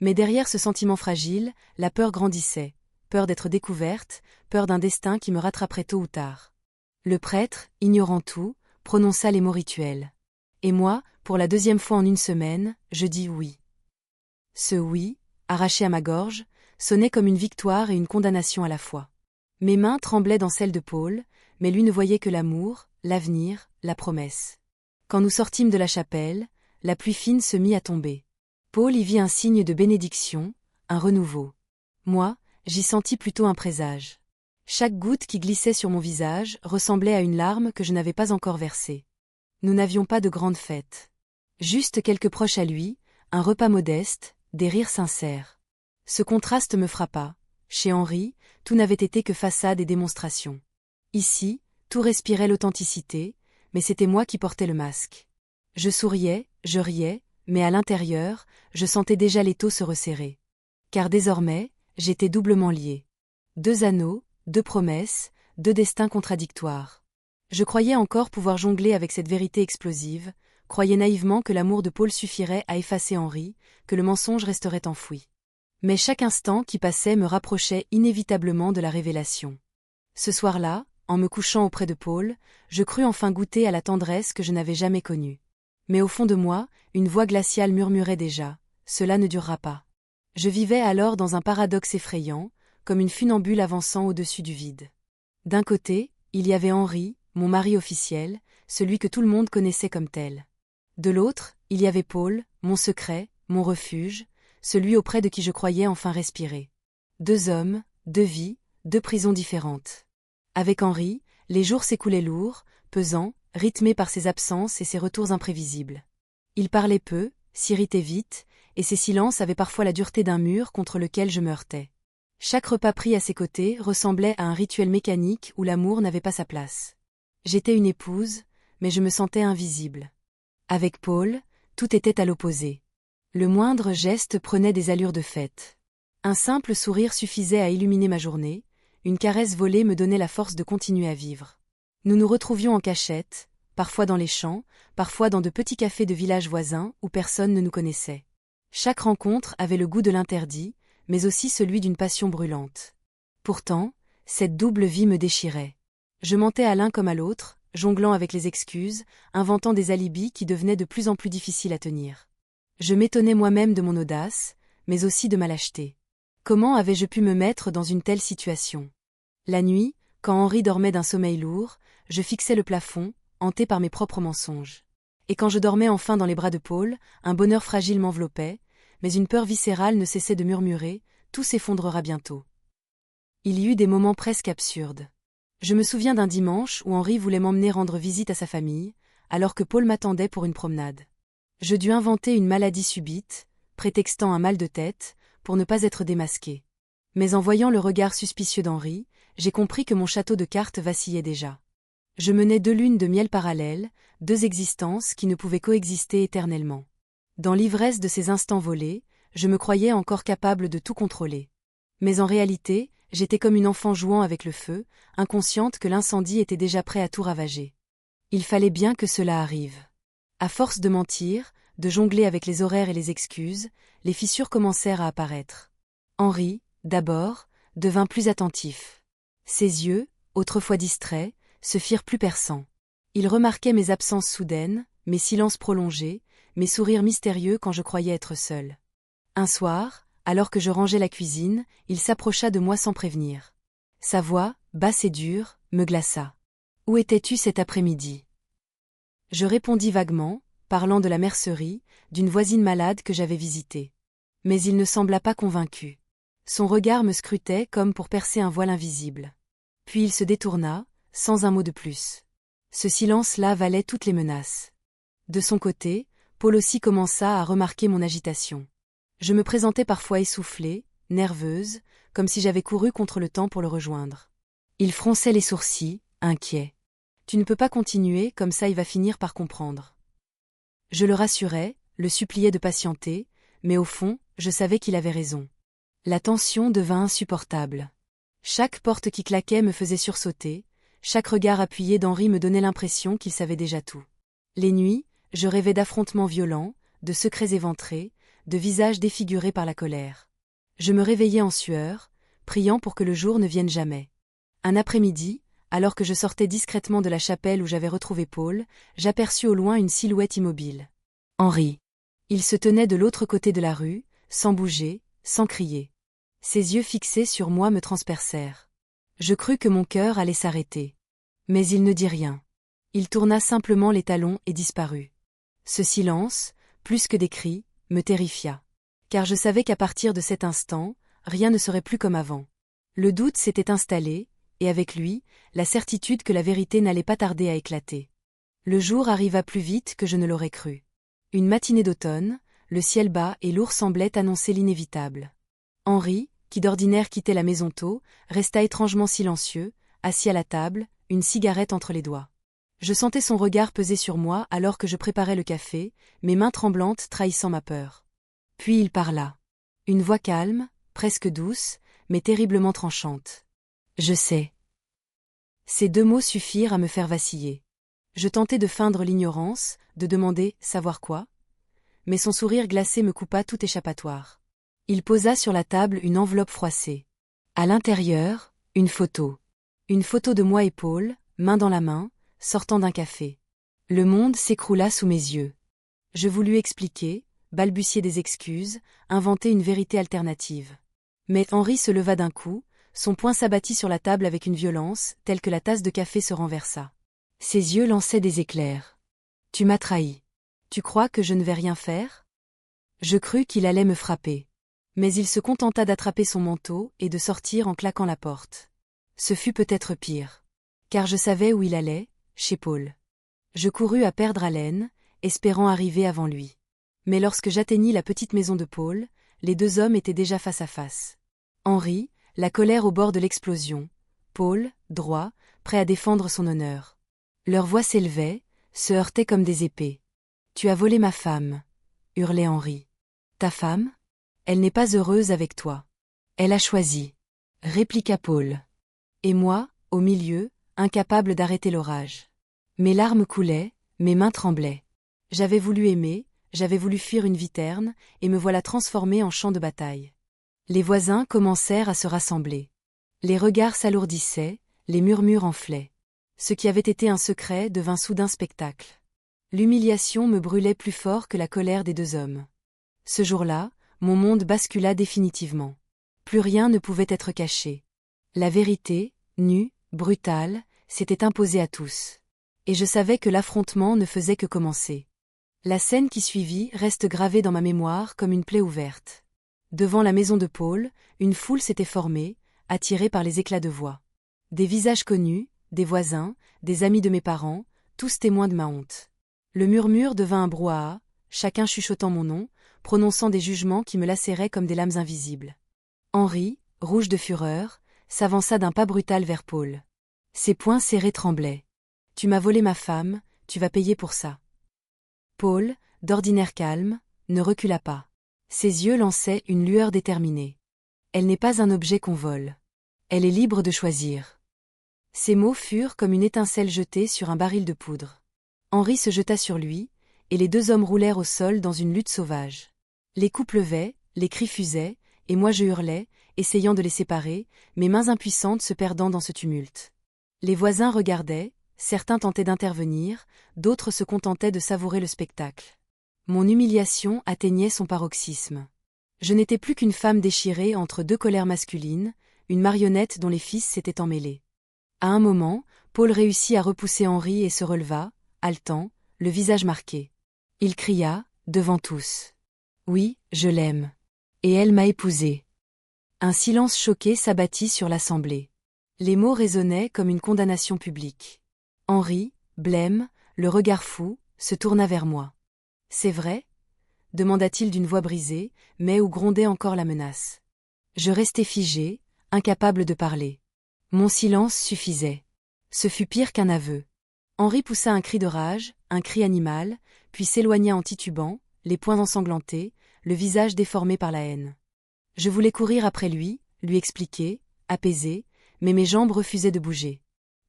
Mais derrière ce sentiment fragile, la peur grandissait, peur d'être découverte, peur d'un destin qui me rattraperait tôt ou tard. Le prêtre, ignorant tout, prononça les mots rituels. Et moi, pour la deuxième fois en une semaine, je dis oui. Ce oui, arraché à ma gorge, sonnait comme une victoire et une condamnation à la fois. Mes mains tremblaient dans celles de Paul, mais lui ne voyait que l'amour, l'avenir, la promesse. Quand nous sortîmes de la chapelle, la pluie fine se mit à tomber. Paul y vit un signe de bénédiction, un renouveau. Moi, j'y sentis plutôt un présage. Chaque goutte qui glissait sur mon visage ressemblait à une larme que je n'avais pas encore versée. Nous n'avions pas de grande fête. Juste quelques proches à lui, un repas modeste, des rires sincères. Ce contraste me frappa. Chez Henri, tout n'avait été que façade et démonstration. Ici, tout respirait l'authenticité, mais c'était moi qui portais le masque. Je souriais, je riais, mais à l'intérieur, je sentais déjà l'étau se resserrer. Car désormais, j'étais doublement liée. 2 anneaux, 2 promesses, 2 destins contradictoires. Je croyais encore pouvoir jongler avec cette vérité explosive, croyait naïvement que l'amour de Paul suffirait à effacer Henri, que le mensonge resterait enfoui. Mais chaque instant qui passait me rapprochait inévitablement de la révélation. Ce soir-là, en me couchant auprès de Paul, je crus enfin goûter à la tendresse que je n'avais jamais connue. Mais au fond de moi, une voix glaciale murmurait déjà « Cela ne durera pas ». Je vivais alors dans un paradoxe effrayant, comme une funambule avançant au-dessus du vide. D'un côté, il y avait Henri, mon mari officiel, celui que tout le monde connaissait comme tel. De l'autre, il y avait Paul, mon secret, mon refuge, celui auprès de qui je croyais enfin respirer. 2 hommes, 2 vies, 2 prisons différentes. Avec Henri, les jours s'écoulaient lourds, pesants, rythmés par ses absences et ses retours imprévisibles. Il parlait peu, s'irritait vite, et ses silences avaient parfois la dureté d'un mur contre lequel je me heurtais. Chaque repas pris à ses côtés ressemblait à un rituel mécanique où l'amour n'avait pas sa place. J'étais une épouse, mais je me sentais invisible. Avec Paul, tout était à l'opposé. Le moindre geste prenait des allures de fête. Un simple sourire suffisait à illuminer ma journée, une caresse volée me donnait la force de continuer à vivre. Nous nous retrouvions en cachette, parfois dans les champs, parfois dans de petits cafés de villages voisins où personne ne nous connaissait. Chaque rencontre avait le goût de l'interdit, mais aussi celui d'une passion brûlante. Pourtant, cette double vie me déchirait. Je mentais à l'un comme à l'autre, jonglant avec les excuses, inventant des alibis qui devenaient de plus en plus difficiles à tenir. Je m'étonnais moi-même de mon audace, mais aussi de ma lâcheté. Comment avais-je pu me mettre dans une telle situation? La nuit, quand Henri dormait d'un sommeil lourd, je fixais le plafond, hanté par mes propres mensonges. Et quand je dormais enfin dans les bras de Paul, un bonheur fragile m'enveloppait, mais une peur viscérale ne cessait de murmurer « Tout s'effondrera bientôt ». Il y eut des moments presque absurdes. Je me souviens d'un dimanche où Henri voulait m'emmener rendre visite à sa famille, alors que Paul m'attendait pour une promenade. Je dus inventer une maladie subite, prétextant un mal de tête, pour ne pas être démasqué. Mais en voyant le regard suspicieux d'Henri, j'ai compris que mon château de cartes vacillait déjà. Je menais 2 lunes de miel parallèles, 2 existences qui ne pouvaient coexister éternellement. Dans l'ivresse de ces instants volés, je me croyais encore capable de tout contrôler. Mais en réalité, j'étais comme une enfant jouant avec le feu, inconsciente que l'incendie était déjà prêt à tout ravager. Il fallait bien que cela arrive. À force de mentir, de jongler avec les horaires et les excuses, les fissures commencèrent à apparaître. Henri, d'abord, devint plus attentif. Ses yeux, autrefois distraits, se firent plus perçants. Il remarquait mes absences soudaines, mes silences prolongés, mes sourires mystérieux quand je croyais être seule. Un soir, alors que je rangeais la cuisine, il s'approcha de moi sans prévenir. Sa voix, basse et dure, me glaça. « Où étais-tu cet après-midi » Je répondis vaguement, parlant de la mercerie, d'une voisine malade que j'avais visitée. Mais il ne sembla pas convaincu. Son regard me scrutait comme pour percer un voile invisible. Puis il se détourna, sans un mot de plus. Ce silence-là valait toutes les menaces. De son côté, Paul aussi commença à remarquer mon agitation. Je me présentais parfois essoufflée, nerveuse, comme si j'avais couru contre le temps pour le rejoindre. Il fronçait les sourcils, inquiet. « Tu ne peux pas continuer, comme ça il va finir par comprendre. » Je le rassurais, le suppliais de patienter, mais au fond, je savais qu'il avait raison. La tension devint insupportable. Chaque porte qui claquait me faisait sursauter, chaque regard appuyé d'Henri me donnait l'impression qu'il savait déjà tout. Les nuits, je rêvais d'affrontements violents, de secrets éventrés, de visages défigurés par la colère. Je me réveillais en sueur, priant pour que le jour ne vienne jamais. Un après-midi, alors que je sortais discrètement de la chapelle où j'avais retrouvé Paul, j'aperçus au loin une silhouette immobile. Henri. Il se tenait de l'autre côté de la rue, sans bouger, sans crier. Ses yeux fixés sur moi me transpercèrent. Je crus que mon cœur allait s'arrêter. Mais il ne dit rien. Il tourna simplement les talons et disparut. Ce silence, plus que des cris, me terrifia. Car je savais qu'à partir de cet instant, rien ne serait plus comme avant. Le doute s'était installé, et avec lui, la certitude que la vérité n'allait pas tarder à éclater. Le jour arriva plus vite que je ne l'aurais cru. Une matinée d'automne, le ciel bas et lourd semblait annoncer l'inévitable. Henri, qui d'ordinaire quittait la maison tôt, resta étrangement silencieux, assis à la table, une cigarette entre les doigts. Je sentais son regard peser sur moi alors que je préparais le café, mes mains tremblantes trahissant ma peur. Puis il parla. Une voix calme, presque douce, mais terriblement tranchante. « Je sais. » Ces 2 mots suffirent à me faire vaciller. Je tentai de feindre l'ignorance, de demander « savoir quoi ?» Mais son sourire glacé me coupa tout échappatoire. Il posa sur la table une enveloppe froissée. À l'intérieur, une photo. Une photo de moi et Paul, main dans la main, sortant d'un café. Le monde s'écroula sous mes yeux. Je voulus expliquer, balbutier des excuses, inventer une vérité alternative. Mais Henri se leva d'un coup, son poing s'abattit sur la table avec une violence, telle que la tasse de café se renversa. Ses yeux lançaient des éclairs. « Tu m'as trahi. Tu crois que je ne vais rien faire ?» Je crus qu'il allait me frapper. Mais il se contenta d'attraper son manteau et de sortir en claquant la porte. Ce fut peut-être pire. Car je savais où il allait, chez Paul. Je courus à perdre haleine, espérant arriver avant lui. Mais lorsque j'atteignis la petite maison de Paul, les deux hommes étaient déjà face à face. Henri, la colère au bord de l'explosion. Paul, droit, prêt à défendre son honneur. Leurs voix s'élevaient, se heurtaient comme des épées. « Tu as volé ma femme » hurlait Henri. « Ta femme ? Elle n'est pas heureuse avec toi. Elle a choisi » répliqua Paul. Et moi, au milieu, incapable d'arrêter l'orage. Mes larmes coulaient, mes mains tremblaient. J'avais voulu aimer, j'avais voulu fuir une vie terne, et me voilà transformé en champ de bataille. Les voisins commencèrent à se rassembler. Les regards s'alourdissaient, les murmures enflaient. Ce qui avait été un secret devint soudain spectacle. L'humiliation me brûlait plus fort que la colère des deux hommes. Ce jour-là, mon monde bascula définitivement. Plus rien ne pouvait être caché. La vérité, nue, brutale, s'était imposée à tous. Et je savais que l'affrontement ne faisait que commencer. La scène qui suivit reste gravée dans ma mémoire comme une plaie ouverte. Devant la maison de Paul, une foule s'était formée, attirée par les éclats de voix. Des visages connus, des voisins, des amis de mes parents, tous témoins de ma honte. Le murmure devint un brouhaha, chacun chuchotant mon nom, prononçant des jugements qui me lacéraient comme des lames invisibles. Henri, rouge de fureur, s'avança d'un pas brutal vers Paul. Ses poings serrés tremblaient. « Tu m'as volé ma femme, tu vas payer pour ça. » Paul, d'ordinaire calme, ne recula pas. Ses yeux lançaient une lueur déterminée. « Elle n'est pas un objet qu'on vole. Elle est libre de choisir. » Ces mots furent comme une étincelle jetée sur un baril de poudre. Henri se jeta sur lui, et les deux hommes roulèrent au sol dans une lutte sauvage. Les coups pleuvaient, les cris fusaient, et moi je hurlais, essayant de les séparer, mes mains impuissantes se perdant dans ce tumulte. Les voisins regardaient, certains tentaient d'intervenir, d'autres se contentaient de savourer le spectacle. Mon humiliation atteignait son paroxysme. Je n'étais plus qu'une femme déchirée entre deux colères masculines, une marionnette dont les fils s'étaient emmêlés. À un moment, Paul réussit à repousser Henri et se releva, haletant, le visage marqué. Il cria, devant tous. « Oui, je l'aime. Et elle m'a épousé. » Un silence choqué s'abattit sur l'assemblée. Les mots résonnaient comme une condamnation publique. Henri, blême, le regard fou, se tourna vers moi. « C'est vrai ?» demanda-t-il d'une voix brisée, mais où grondait encore la menace. Je restai figé, incapable de parler. Mon silence suffisait. Ce fut pire qu'un aveu. Henri poussa un cri de rage, un cri animal, puis s'éloigna en titubant, les poings ensanglantés, le visage déformé par la haine. Je voulais courir après lui expliquer, apaiser, mais mes jambes refusaient de bouger.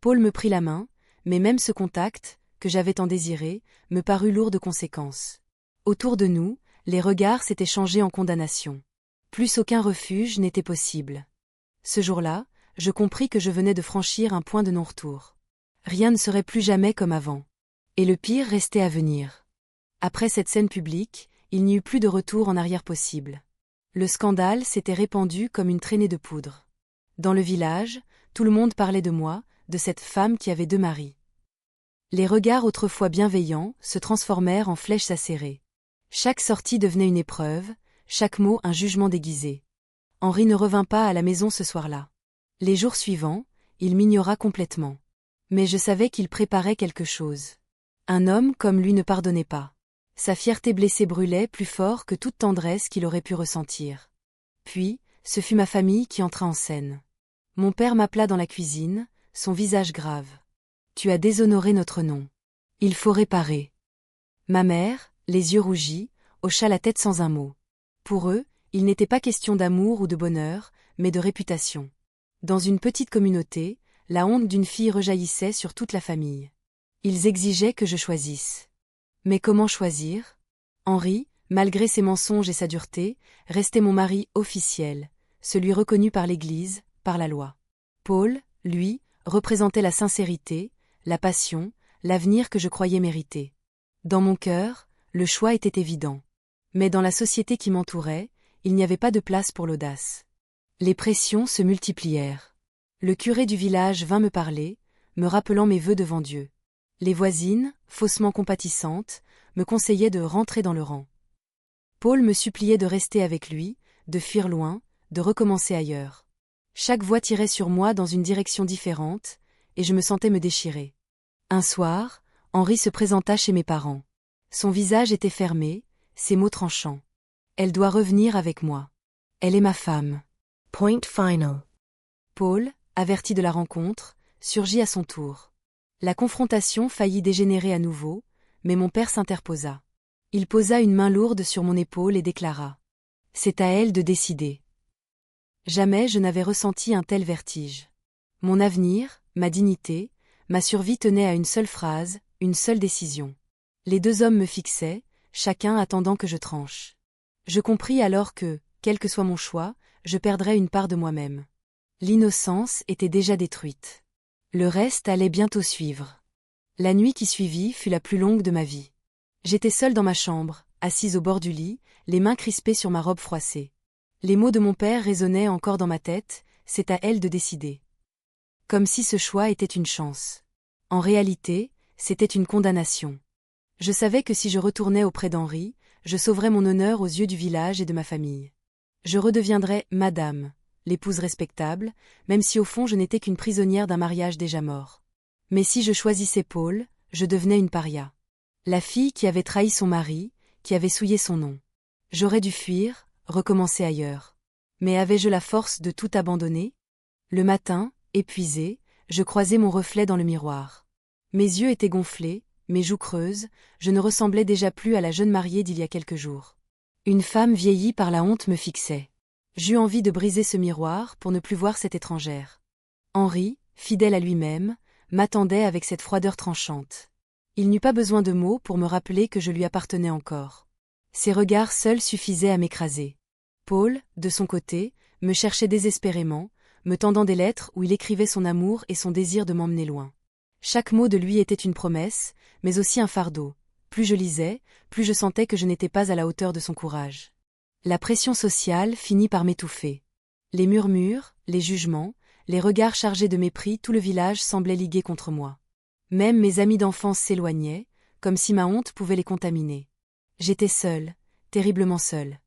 Paul me prit la main, mais même ce contact, que j'avais tant désiré, me parut lourd de conséquences. Autour de nous, les regards s'étaient changés en condamnation. Plus aucun refuge n'était possible. Ce jour-là, je compris que je venais de franchir un point de non-retour. Rien ne serait plus jamais comme avant. Et le pire restait à venir. Après cette scène publique, il n'y eut plus de retour en arrière possible. Le scandale s'était répandu comme une traînée de poudre. Dans le village, tout le monde parlait de moi, de cette femme qui avait deux maris. Les regards autrefois bienveillants se transformèrent en flèches acérées. Chaque sortie devenait une épreuve, chaque mot un jugement déguisé. Henri ne revint pas à la maison ce soir-là. Les jours suivants, il m'ignora complètement. Mais je savais qu'il préparait quelque chose. Un homme comme lui ne pardonnait pas. Sa fierté blessée brûlait plus fort que toute tendresse qu'il aurait pu ressentir. Puis, ce fut ma famille qui entra en scène. Mon père m'appela dans la cuisine, son visage grave. « Tu as déshonoré notre nom. Il faut réparer. » Ma mère, les yeux rougis, hocha la tête sans un mot. Pour eux, il n'était pas question d'amour ou de bonheur, mais de réputation. Dans une petite communauté, la honte d'une fille rejaillissait sur toute la famille. Ils exigeaient que je choisisse. Mais comment choisir? Henri, malgré ses mensonges et sa dureté, restait mon mari officiel, celui reconnu par l'Église, par la loi. Paul, lui, représentait la sincérité, la passion, l'avenir que je croyais mériter. Dans mon cœur, le choix était évident. Mais dans la société qui m'entourait, il n'y avait pas de place pour l'audace. Les pressions se multiplièrent. Le curé du village vint me parler, me rappelant mes vœux devant Dieu. Les voisines, faussement compatissantes, me conseillaient de rentrer dans le rang. Paul me suppliait de rester avec lui, de fuir loin, de recommencer ailleurs. Chaque voix tirait sur moi dans une direction différente, et je me sentais me déchirer. Un soir, Henri se présenta chez mes parents. Son visage était fermé, ses mots tranchants. Elle doit revenir avec moi. Elle est ma femme. Point final. Paul, averti de la rencontre, surgit à son tour. La confrontation faillit dégénérer à nouveau, mais mon père s'interposa. Il posa une main lourde sur mon épaule et déclara : « C'est à elle de décider. » Jamais je n'avais ressenti un tel vertige. Mon avenir, ma dignité, ma survie tenaient à une seule phrase, une seule décision. Les deux hommes me fixaient, chacun attendant que je tranche. Je compris alors que, quel que soit mon choix, je perdrais une part de moi-même. L'innocence était déjà détruite. Le reste allait bientôt suivre. La nuit qui suivit fut la plus longue de ma vie. J'étais seule dans ma chambre, assise au bord du lit, les mains crispées sur ma robe froissée. Les mots de mon père résonnaient encore dans ma tête, c'est à elle de décider. Comme si ce choix était une chance. En réalité, c'était une condamnation. Je savais que si je retournais auprès d'Henri, je sauverais mon honneur aux yeux du village et de ma famille. Je redeviendrais madame, l'épouse respectable, même si au fond je n'étais qu'une prisonnière d'un mariage déjà mort. Mais si je choisissais Paul, je devenais une paria. La fille qui avait trahi son mari, qui avait souillé son nom. J'aurais dû fuir, recommencer ailleurs. Mais avais-je la force de tout abandonner? Le matin, épuisé, je croisais mon reflet dans le miroir. Mes yeux étaient gonflés, mes joues creuses, je ne ressemblais déjà plus à la jeune mariée d'il y a quelques jours. Une femme vieillie par la honte me fixait. J'eus envie de briser ce miroir pour ne plus voir cette étrangère. Henri, fidèle à lui-même, m'attendait avec cette froideur tranchante. Il n'eut pas besoin de mots pour me rappeler que je lui appartenais encore. Ses regards seuls suffisaient à m'écraser. Paul, de son côté, me cherchait désespérément, me tendant des lettres où il écrivait son amour et son désir de m'emmener loin. Chaque mot de lui était une promesse, mais aussi un fardeau. Plus je lisais, plus je sentais que je n'étais pas à la hauteur de son courage. La pression sociale finit par m'étouffer. Les murmures, les jugements, les regards chargés de mépris, tout le village semblait ligué contre moi. Même mes amis d'enfance s'éloignaient, comme si ma honte pouvait les contaminer. J'étais seule, terriblement seule.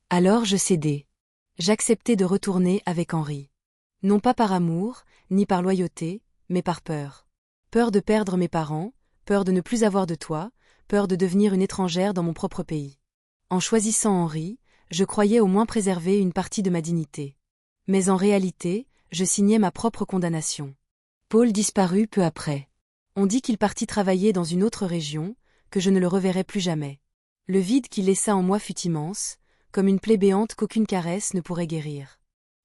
Alors je cédai. J'acceptai de retourner avec Henri. Non pas par amour, ni par loyauté, mais par peur. Peur de perdre mes parents, peur de ne plus avoir de toit, peur de devenir une étrangère dans mon propre pays. En choisissant Henri, je croyais au moins préserver une partie de ma dignité. Mais en réalité, je signais ma propre condamnation. Paul disparut peu après. On dit qu'il partit travailler dans une autre région, que je ne le reverrai plus jamais. Le vide qu'il laissa en moi fut immense, comme une plaie béante qu'aucune caresse ne pourrait guérir.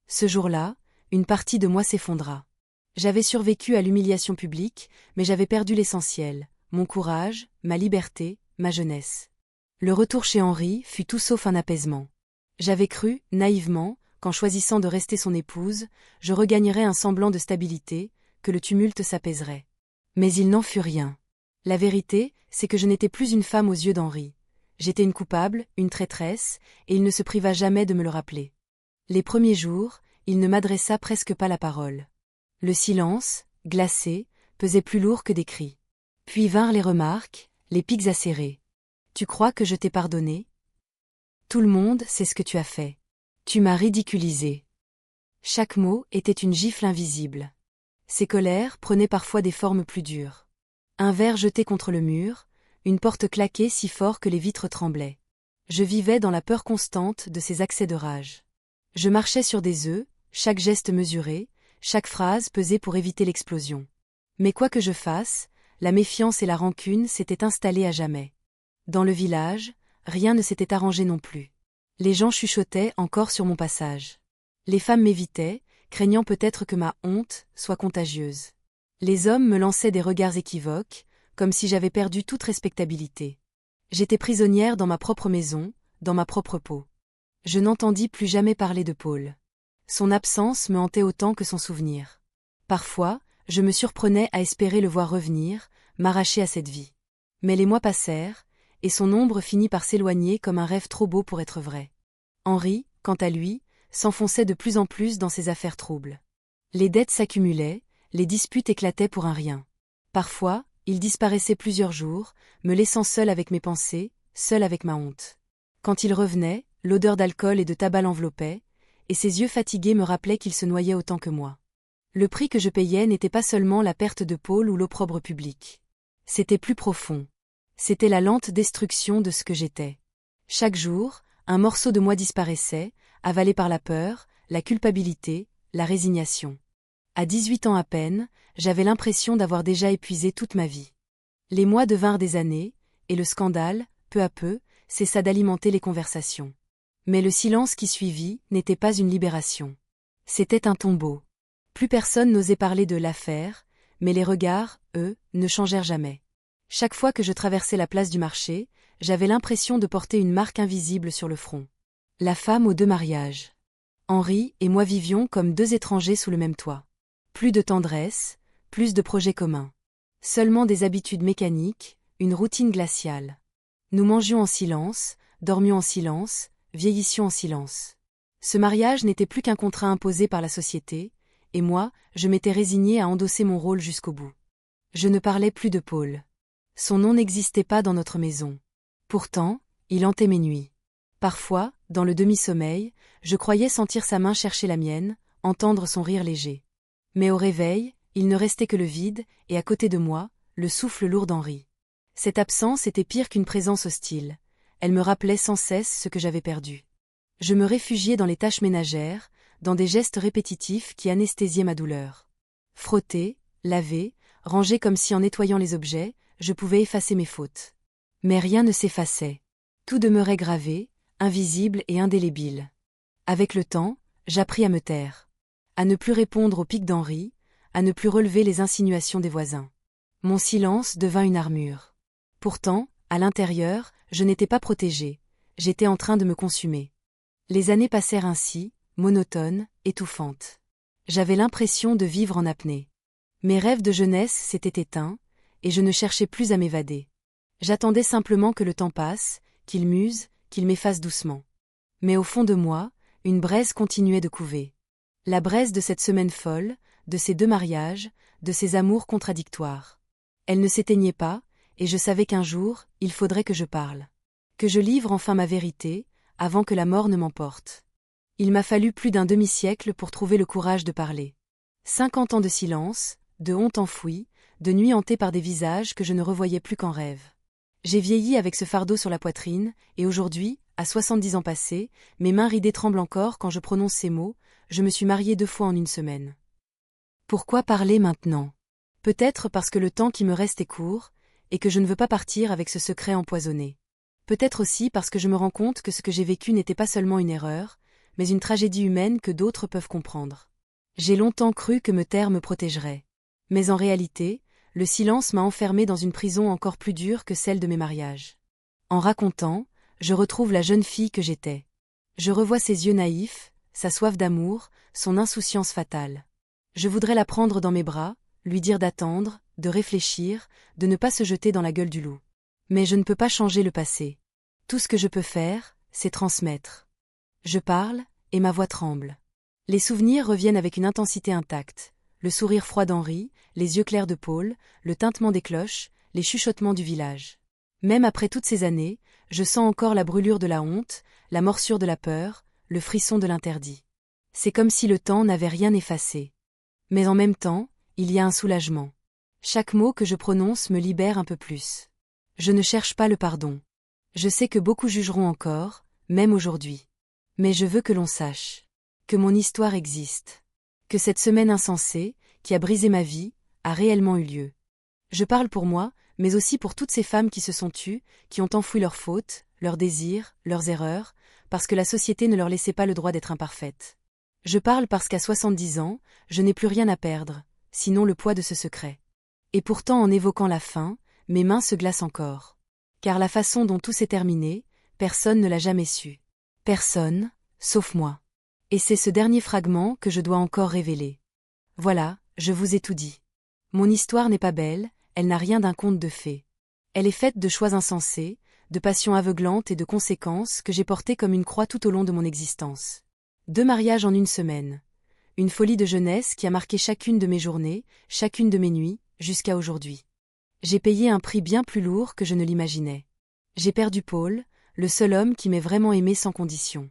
Ce jour-là, une partie de moi s'effondra. J'avais survécu à l'humiliation publique, mais j'avais perdu l'essentiel, mon courage, ma liberté, ma jeunesse. Le retour chez Henri fut tout sauf un apaisement. J'avais cru, naïvement, qu'en choisissant de rester son épouse, je regagnerais un semblant de stabilité, que le tumulte s'apaiserait. Mais il n'en fut rien. La vérité, c'est que je n'étais plus une femme aux yeux d'Henri. J'étais une coupable, une traîtresse, et il ne se priva jamais de me le rappeler. Les premiers jours, il ne m'adressa presque pas la parole. Le silence, glacé, pesait plus lourd que des cris. Puis vinrent les remarques, les pics acérés. « Tu crois que je t'ai pardonné ? Tout le monde sait ce que tu as fait. Tu m'as ridiculisé. » Chaque mot était une gifle invisible. Ces colères prenaient parfois des formes plus dures. Un verre jeté contre le mur, une porte claquée si fort que les vitres tremblaient. Je vivais dans la peur constante de ces accès de rage. Je marchais sur des œufs, chaque geste mesuré, chaque phrase pesée pour éviter l'explosion. Mais quoi que je fasse, la méfiance et la rancune s'étaient installées à jamais. Dans le village, rien ne s'était arrangé non plus. Les gens chuchotaient encore sur mon passage. Les femmes m'évitaient, craignant peut-être que ma honte soit contagieuse. Les hommes me lançaient des regards équivoques, comme si j'avais perdu toute respectabilité. J'étais prisonnière dans ma propre maison, dans ma propre peau. Je n'entendis plus jamais parler de Paul. Son absence me hantait autant que son souvenir. Parfois, je me surprenais à espérer le voir revenir, m'arracher à cette vie. Mais les mois passèrent, et son ombre finit par s'éloigner comme un rêve trop beau pour être vrai. Henri, quant à lui, s'enfonçait de plus en plus dans ses affaires troubles. Les dettes s'accumulaient, les disputes éclataient pour un rien. Parfois, il disparaissait plusieurs jours, me laissant seule avec mes pensées, seule avec ma honte. Quand il revenait, l'odeur d'alcool et de tabac l'enveloppait, et ses yeux fatigués me rappelaient qu'il se noyait autant que moi. Le prix que je payais n'était pas seulement la perte de Paul ou l'opprobre public. C'était plus profond. C'était la lente destruction de ce que j'étais. Chaque jour, un morceau de moi disparaissait, avalé par la peur, la culpabilité, la résignation. À 18 ans à peine, j'avais l'impression d'avoir déjà épuisé toute ma vie. Les mois devinrent des années, et le scandale, peu à peu, cessa d'alimenter les conversations. Mais le silence qui suivit n'était pas une libération. C'était un tombeau. Plus personne n'osait parler de l'affaire, mais les regards, eux, ne changèrent jamais. Chaque fois que je traversais la place du marché, j'avais l'impression de porter une marque invisible sur le front. La femme aux 2 mariages. Henri et moi vivions comme 2 étrangers sous le même toit. Plus de tendresse, plus de projets communs. Seulement des habitudes mécaniques, une routine glaciale. Nous mangions en silence, dormions en silence, vieillissions en silence. Ce mariage n'était plus qu'un contrat imposé par la société, et moi, je m'étais résignée à endosser mon rôle jusqu'au bout. Je ne parlais plus de Paul. Son nom n'existait pas dans notre maison. Pourtant, il hantait mes nuits. Parfois, dans le demi-sommeil, je croyais sentir sa main chercher la mienne, entendre son rire léger. Mais au réveil, il ne restait que le vide, et à côté de moi, le souffle lourd d'Henri. Cette absence était pire qu'une présence hostile. Elle me rappelait sans cesse ce que j'avais perdu. Je me réfugiais dans les tâches ménagères, dans des gestes répétitifs qui anesthésiaient ma douleur. Frotter, laver, ranger comme si en nettoyant les objets, je pouvais effacer mes fautes. Mais rien ne s'effaçait. Tout demeurait gravé, invisible et indélébile. Avec le temps, j'appris à me taire. À ne plus répondre aux piques d'Henri, à ne plus relever les insinuations des voisins. Mon silence devint une armure. Pourtant, à l'intérieur, je n'étais pas protégée, j'étais en train de me consumer. Les années passèrent ainsi, monotones, étouffantes. J'avais l'impression de vivre en apnée. Mes rêves de jeunesse s'étaient éteints, et je ne cherchais plus à m'évader. J'attendais simplement que le temps passe, qu'il m'use, qu'il m'efface doucement. Mais au fond de moi, une braise continuait de couver. La braise de cette semaine folle, de ces 2 mariages, de ces amours contradictoires. Elle ne s'éteignait pas, et je savais qu'un jour, il faudrait que je parle. Que je livre enfin ma vérité, avant que la mort ne m'emporte. Il m'a fallu plus d'un demi-siècle pour trouver le courage de parler. 50 ans de silence, de honte enfouie, de nuits hantées par des visages que je ne revoyais plus qu'en rêve. J'ai vieilli avec ce fardeau sur la poitrine, et aujourd'hui, à 70 ans passés, mes mains ridées tremblent encore quand je prononce ces mots, je me suis mariée 2 fois en une semaine. Pourquoi parler maintenant? Peut-être parce que le temps qui me reste est court, et que je ne veux pas partir avec ce secret empoisonné. Peut-être aussi parce que je me rends compte que ce que j'ai vécu n'était pas seulement une erreur, mais une tragédie humaine que d'autres peuvent comprendre. J'ai longtemps cru que me taire me protégerait. Mais en réalité, le silence m'a enfermée dans une prison encore plus dure que celle de mes mariages. En racontant, je retrouve la jeune fille que j'étais. Je revois ses yeux naïfs, sa soif d'amour, son insouciance fatale. Je voudrais la prendre dans mes bras, lui dire d'attendre, de réfléchir, de ne pas se jeter dans la gueule du loup. Mais je ne peux pas changer le passé. Tout ce que je peux faire, c'est transmettre. Je parle, et ma voix tremble. Les souvenirs reviennent avec une intensité intacte. Le sourire froid d'Henri, les yeux clairs de Paul, le tintement des cloches, les chuchotements du village. Même après toutes ces années, je sens encore la brûlure de la honte, la morsure de la peur, le frisson de l'interdit. C'est comme si le temps n'avait rien effacé. Mais en même temps, il y a un soulagement. Chaque mot que je prononce me libère un peu plus. Je ne cherche pas le pardon. Je sais que beaucoup jugeront encore, même aujourd'hui. Mais je veux que l'on sache que mon histoire existe. Que cette semaine insensée, qui a brisé ma vie, a réellement eu lieu. Je parle pour moi, mais aussi pour toutes ces femmes qui se sont tues, qui ont enfoui leurs fautes, leurs désirs, leurs erreurs, parce que la société ne leur laissait pas le droit d'être imparfaite. Je parle parce qu'à 70 ans, je n'ai plus rien à perdre, sinon le poids de ce secret. Et pourtant en évoquant la fin, mes mains se glacent encore. Car la façon dont tout s'est terminé, personne ne l'a jamais su. Personne, sauf moi. Et c'est ce dernier fragment que je dois encore révéler. Voilà, je vous ai tout dit. Mon histoire n'est pas belle, elle n'a rien d'un conte de fées. Elle est faite de choix insensés, de passions aveuglantes et de conséquences que j'ai portées comme une croix tout au long de mon existence. 2 mariages en une semaine. Une folie de jeunesse qui a marqué chacune de mes journées, chacune de mes nuits, jusqu'à aujourd'hui. J'ai payé un prix bien plus lourd que je ne l'imaginais. J'ai perdu Paul, le seul homme qui m'ait vraiment aimé sans condition.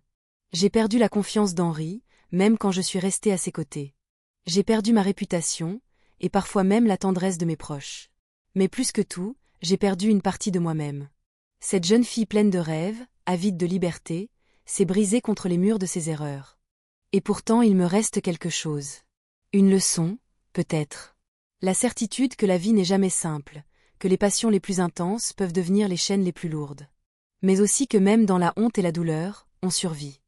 J'ai perdu la confiance d'Henri, même quand je suis restée à ses côtés. J'ai perdu ma réputation, et parfois même la tendresse de mes proches. Mais plus que tout, j'ai perdu une partie de moi-même. Cette jeune fille pleine de rêves, avide de liberté, s'est brisée contre les murs de ses erreurs. Et pourtant il me reste quelque chose. Une leçon, peut-être. La certitude que la vie n'est jamais simple, que les passions les plus intenses peuvent devenir les chaînes les plus lourdes. Mais aussi que même dans la honte et la douleur, on survit.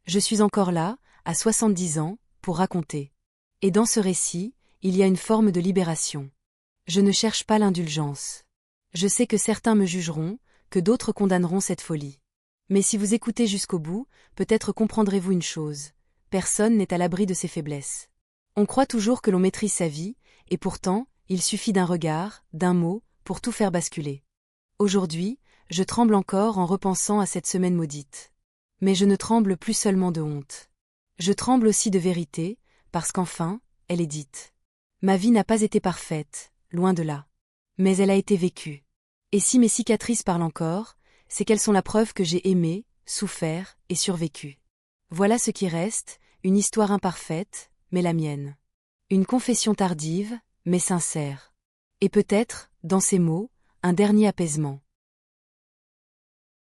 Je suis encore là, à 70 ans, pour raconter. Et dans ce récit, il y a une forme de libération. Je ne cherche pas l'indulgence. Je sais que certains me jugeront, que d'autres condamneront cette folie. Mais si vous écoutez jusqu'au bout, peut-être comprendrez-vous une chose. Personne n'est à l'abri de ses faiblesses. On croit toujours que l'on maîtrise sa vie, et pourtant, il suffit d'un regard, d'un mot, pour tout faire basculer. Aujourd'hui, je tremble encore en repensant à cette semaine maudite. Mais je ne tremble plus seulement de honte. Je tremble aussi de vérité, parce qu'enfin, elle est dite. Ma vie n'a pas été parfaite, loin de là. Mais elle a été vécue. Et si mes cicatrices parlent encore, c'est qu'elles sont la preuve que j'ai aimé, souffert et survécu. Voilà ce qui reste, une histoire imparfaite, mais la mienne. Une confession tardive, mais sincère. Et peut-être, dans ces mots, un dernier apaisement.